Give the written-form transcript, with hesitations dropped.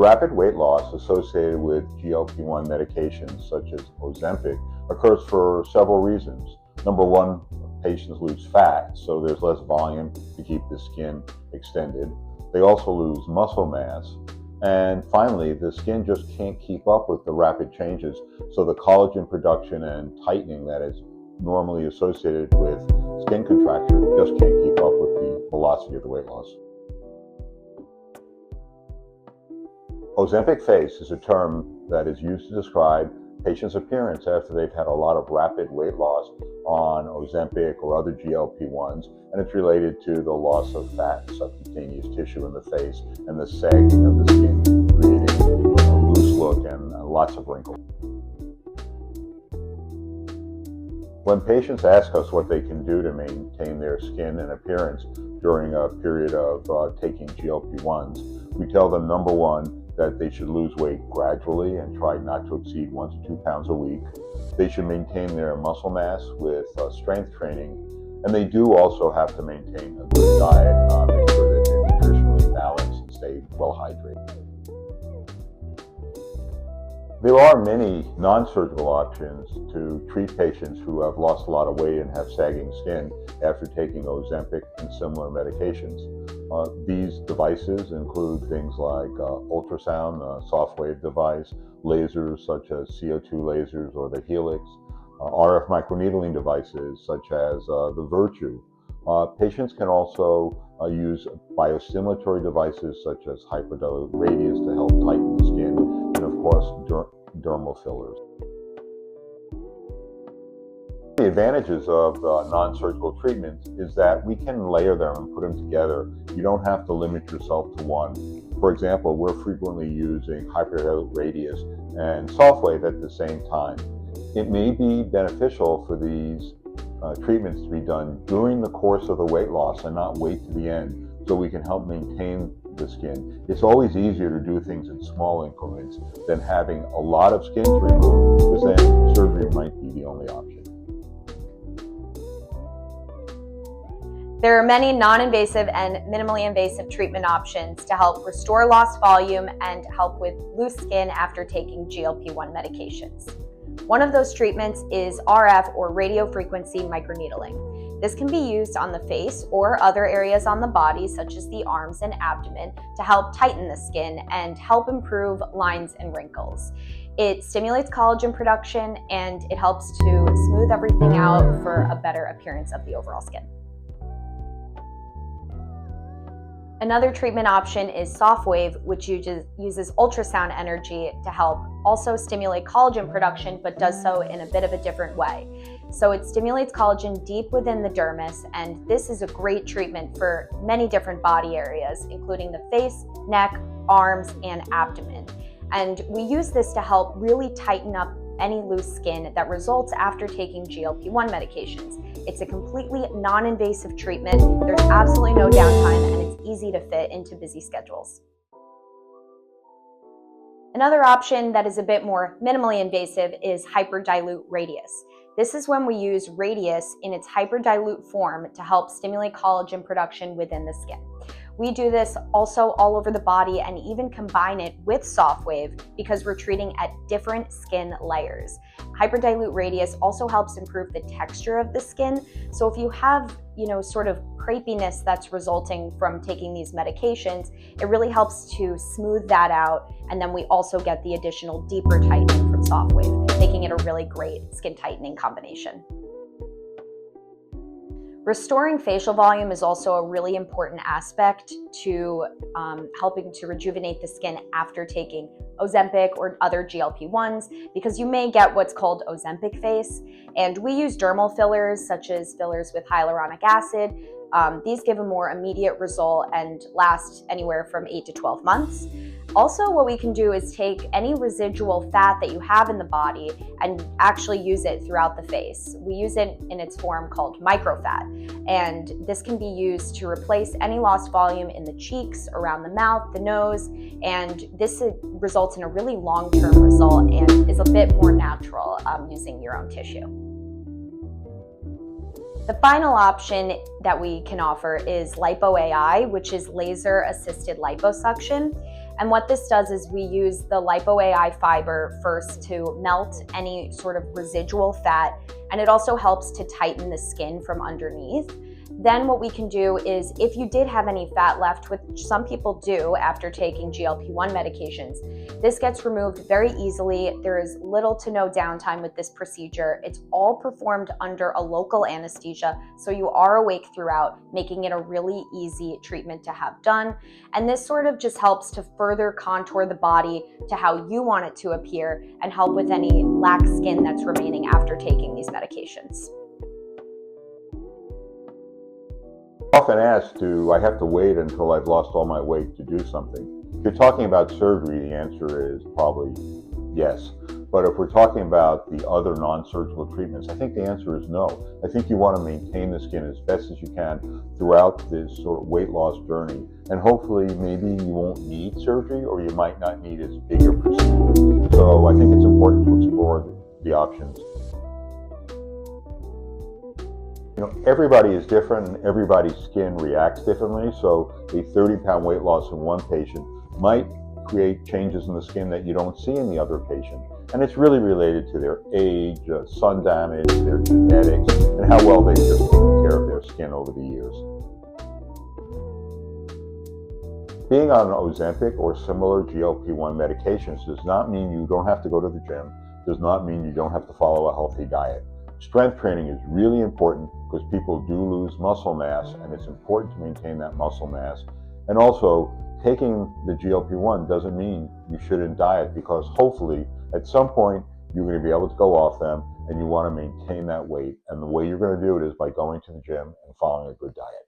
rapid weight loss associated with GLP-1 medications such as Ozempic occurs for several reasons. Number one, patients lose fat, so there's less volume to keep the skin extended. They also lose muscle mass. And finally, the skin just can't keep up with the rapid changes, so the collagen production and tightening that is normally associated with skin contracture just can't keep up with the velocity of the weight loss. Ozempic face is a term that is used to describe patients' appearance after they've had a lot of rapid weight loss on Ozempic or other GLP-1s, and it's related to the loss of fat and subcutaneous tissue in the face and the sagging of the skin, creating a loose look and lots of wrinkles. When patients ask us what they can do to maintain their skin and appearance during a period of taking GLP-1s, we tell them, number one, that they should lose weight gradually and try not to exceed 1 to 2 pounds a week. They should maintain their muscle mass with strength training, and they do also have to maintain a good diet, make sure that they're nutritionally balanced and stay well hydrated. There are many non-surgical options to treat patients who have lost a lot of weight and have sagging skin after taking Ozempic and similar medications. These devices include things like ultrasound, a soft wave device, lasers such as CO2 lasers or the Helix, RF microneedling devices such as the Virtue. Patients can also use biostimulatory devices such as hyperdilute radius to help tighten the skin, and of course dermal fillers. The advantages of non-surgical treatments is that we can layer them and put them together. You don't have to limit yourself to one. For example, we're frequently using hyperdilute radius and soft wave at the same time. It may be beneficial for these treatments to be done during the course of the weight loss and not wait to the end, so we can help maintain the skin. It's always easier to do things in small increments than having a lot of skin to remove, because then surgery might be the only option. There are many non-invasive and minimally invasive treatment options to help restore lost volume and help with loose skin after taking GLP-1 medications. One of those treatments is RF or radiofrequency microneedling. This can be used on the face or other areas on the body, such as the arms and abdomen, to help tighten the skin and help improve lines and wrinkles. It stimulates collagen production and it helps to smooth everything out for a better appearance of the overall skin. Another treatment option is soft wave, which uses ultrasound energy to help also stimulate collagen production, but does so in a bit of a different way. So it stimulates collagen deep within the dermis, and this is a great treatment for many different body areas, including the face, neck, arms, and abdomen. And we use this to help really tighten up any loose skin that results after taking GLP-1 medications. It's a completely non-invasive treatment. There's absolutely no downtime, and it's easy to fit into busy schedules. Another option that is a bit more minimally invasive is hyperdilute radius. This is when we use radius in its hyperdilute form to help stimulate collagen production within the skin. We do this also all over the body and even combine it with soft wave because we're treating at different skin layers. Hyperdilute radius also helps improve the texture of the skin. So if you have, sort of crepiness that's resulting from taking these medications, it really helps to smooth that out. And then we also get the additional deeper tightening from soft wave, making it a really great skin tightening combination. Restoring facial volume is also a really important aspect to helping to rejuvenate the skin after taking Ozempic or other GLP-1s, because you may get what's called Ozempic face. And we use dermal fillers, such as fillers with hyaluronic acid. These give a more immediate result and last anywhere from 8 to 12 months. Also, what we can do is take any residual fat that you have in the body and actually use it throughout the face. We use it in its form called microfat, and this can be used to replace any lost volume in the cheeks, around the mouth, the nose, and this results in a really long-term result and is a bit more natural using your own tissue. The final option that we can offer is lipo AI, which is laser-assisted liposuction. And what this does is we use the lipo-AI fiber first to melt any sort of residual fat, and it also helps to tighten the skin from underneath. Then what we can do is, if you did have any fat left, which some people do after taking GLP-1 medications, this gets removed very easily. There is little to no downtime with this procedure. It's all performed under a local anesthesia, so you are awake throughout, making it a really easy treatment to have done. And this sort of just helps to further contour the body to how you want it to appear and help with any lax skin that's remaining after taking these medications. Often asked, do I have to wait until I've lost all my weight to do something? If you're talking about surgery, the answer is probably yes. But if we're talking about the other non-surgical treatments, I think the answer is no. I think you want to maintain the skin as best as you can throughout this sort of weight loss journey. And hopefully maybe you won't need surgery, or you might not need as big a procedure. So I think it's important to explore the options. Everybody is different and everybody's skin reacts differently. So a 30-pound weight loss in one patient might create changes in the skin that you don't see in the other patient. And it's really related to their age, sun damage, their genetics, and how well they've just taken care of their skin over the years. Being on Ozempic or similar GLP-1 medications does not mean you don't have to go to the gym, does not mean you don't have to follow a healthy diet. Strength training is really important because people do lose muscle mass, and it's important to maintain that muscle mass. And also, taking the GLP-1 doesn't mean you shouldn't diet, because hopefully at some point you're going to be able to go off them and you want to maintain that weight. And the way you're going to do it is by going to the gym and following a good diet.